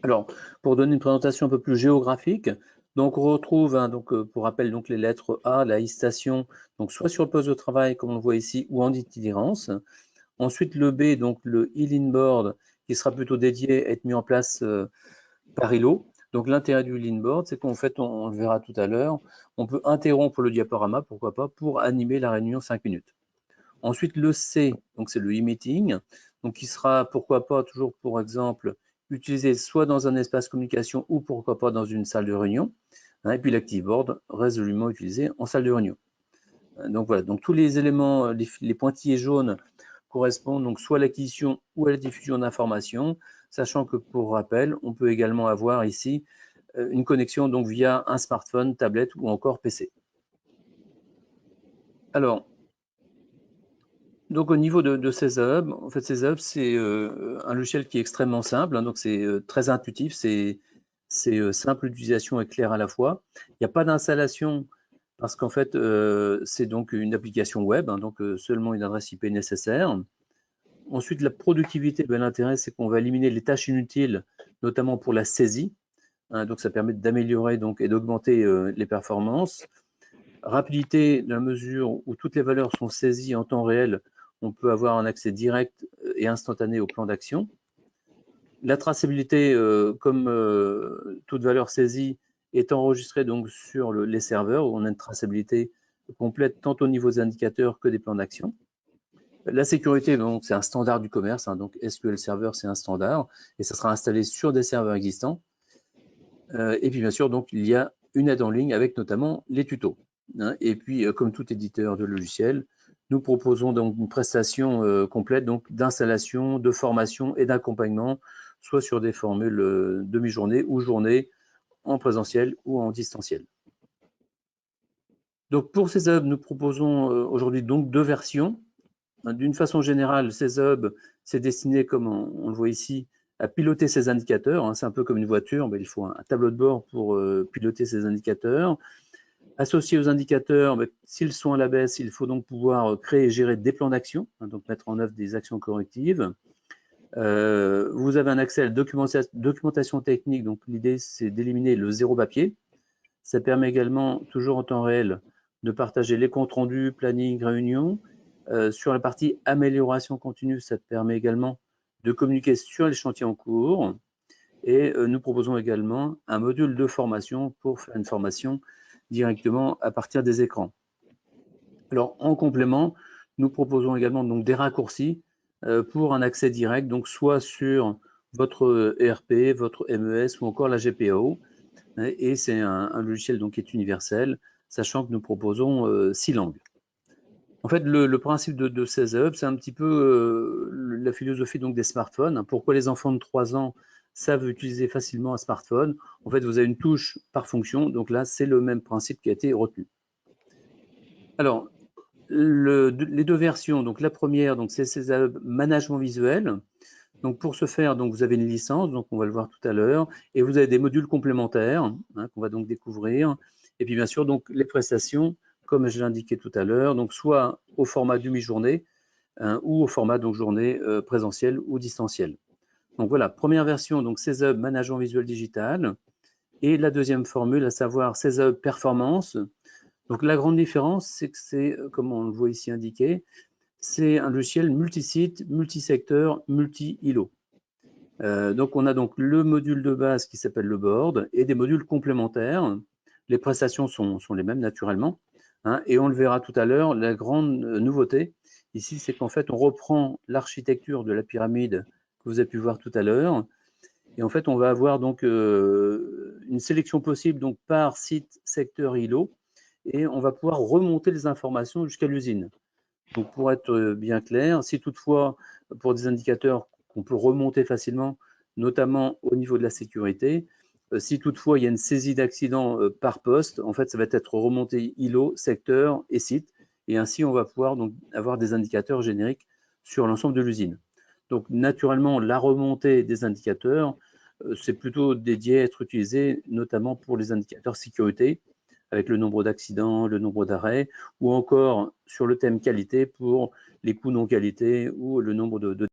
Alors, pour donner une présentation un peu plus géographique, donc on retrouve, pour rappel, donc les lettres A, la I-station, donc soit sur le poste de travail, comme on le voit ici, ou en itinérance. Ensuite, le B, donc le e-lean board, qui sera plutôt dédié à être mis en place par îlot. Donc l'intérêt du lean board, c'est qu'en fait, on le verra tout à l'heure, on peut interrompre le diaporama, pourquoi pas, pour animer la réunion 5 minutes. Ensuite, le C, donc c'est le e-meeting, donc qui sera, pourquoi pas, toujours pour exemple, utilisé soit dans un espace communication ou pourquoi pas dans une salle de réunion. Et puis l'active board, résolument utilisé en salle de réunion. Donc voilà, donc tous les éléments, les pointillés jaunes correspondent donc soit à l'acquisition ou à la diffusion d'informations, sachant que pour rappel, on peut également avoir ici une connexion donc via un smartphone, tablette ou encore PC. Alors, donc au niveau de ces hubs, en fait ces hubs c'est un logiciel qui est extrêmement simple, donc c'est très intuitif, c'est simple d'utilisation et clair à la fois. Il n'y a pas d'installation parce qu'en fait c'est donc une application web, donc seulement une adresse IP nécessaire. Ensuite, la productivité, l'intérêt, c'est qu'on va éliminer les tâches inutiles, notamment pour la saisie. Donc, ça permet d'améliorer et d'augmenter les performances. Rapidité, dans la mesure où toutes les valeurs sont saisies en temps réel, on peut avoir un accès direct et instantané au plan d'action. La traçabilité, comme toute valeur saisie, est enregistrée donc sur les serveurs, où on a une traçabilité complète tant au niveau des indicateurs que des plans d'action. La sécurité, donc c'est un standard du commerce, donc SQL Server, c'est un standard, et ça sera installé sur des serveurs existants. Et puis bien sûr, donc il y a une aide en ligne avec notamment les tutos. Et puis, comme tout éditeur de logiciels, nous proposons donc une prestation complète donc d'installation, de formation et d'accompagnement, soit sur des formules demi-journée ou journée, en présentiel ou en distanciel. Donc pour ces hubs, nous proposons aujourd'hui donc 2 versions. D'une façon générale, ces hubs, c'est destiné, comme on le voit ici, à piloter ces indicateurs. C'est un peu comme une voiture, il faut un tableau de bord pour piloter ces indicateurs. Associés aux indicateurs, s'ils sont à la baisse, il faut donc pouvoir créer et gérer des plans d'action, donc mettre en œuvre des actions correctives. Vous avez un accès à la documentation technique, donc l'idée c'est d'éliminer le zéro papier. Ça permet également, toujours en temps réel, de partager les comptes rendus, planning, réunions. Sur la partie amélioration continue, ça permet également de communiquer sur les chantiers en cours. Et nous proposons également un module de formation pour faire une formation directement à partir des écrans. Alors, en complément, nous proposons également donc des raccourcis pour un accès direct, donc soit sur votre ERP, votre MES ou encore la GPO. Et c'est un logiciel donc qui est universel, sachant que nous proposons 6 langues. En fait, le principe de ces hubs, c'est un petit peu la philosophie donc des smartphones. Pourquoi les enfants de 3 ans savent utiliser facilement un smartphone? En fait, vous avez une touche par fonction, donc là, c'est le même principe qui a été retenu. Alors, les 2 versions, donc la première, donc c'est ces hubs management visuel. Donc pour ce faire, donc vous avez une licence, donc on va le voir tout à l'heure, et vous avez des modules complémentaires qu'on va donc découvrir. Et puis bien sûr, donc les prestations, comme je l'ai indiqué tout à l'heure, donc soit au format demi-journée ou au format donc journée présentielle ou distancielle. Donc voilà, première version, donc CESUB Management Visuel Digital, et la deuxième formule, à savoir CESUB Performance. Donc la grande différence, c'est que c'est, comme on le voit ici indiqué, c'est un logiciel multisite, multisecteur, multi-îlot. Donc on a donc le module de base qui s'appelle le board et des modules complémentaires. Les prestations sont les mêmes naturellement, et on le verra tout à l'heure. La grande nouveauté ici, c'est qu'en fait on reprend l'architecture de la pyramide que vous avez pu voir tout à l'heure, et en fait on va avoir donc une sélection possible donc par site, secteur, îlot, et on va pouvoir remonter les informations jusqu'à l'usine. Donc pour être bien clair, si toutefois pour des indicateurs qu'on peut remonter facilement, notamment au niveau de la sécurité, si toutefois il y a une saisie d'accident par poste, en fait ça va être remonté îlot, secteur et site, et ainsi on va pouvoir donc avoir des indicateurs génériques sur l'ensemble de l'usine. Donc naturellement la remontée des indicateurs, c'est plutôt dédié à être utilisé notamment pour les indicateurs sécurité, avec le nombre d'accidents, le nombre d'arrêts, ou encore sur le thème qualité pour les coûts non qualité ou le nombre de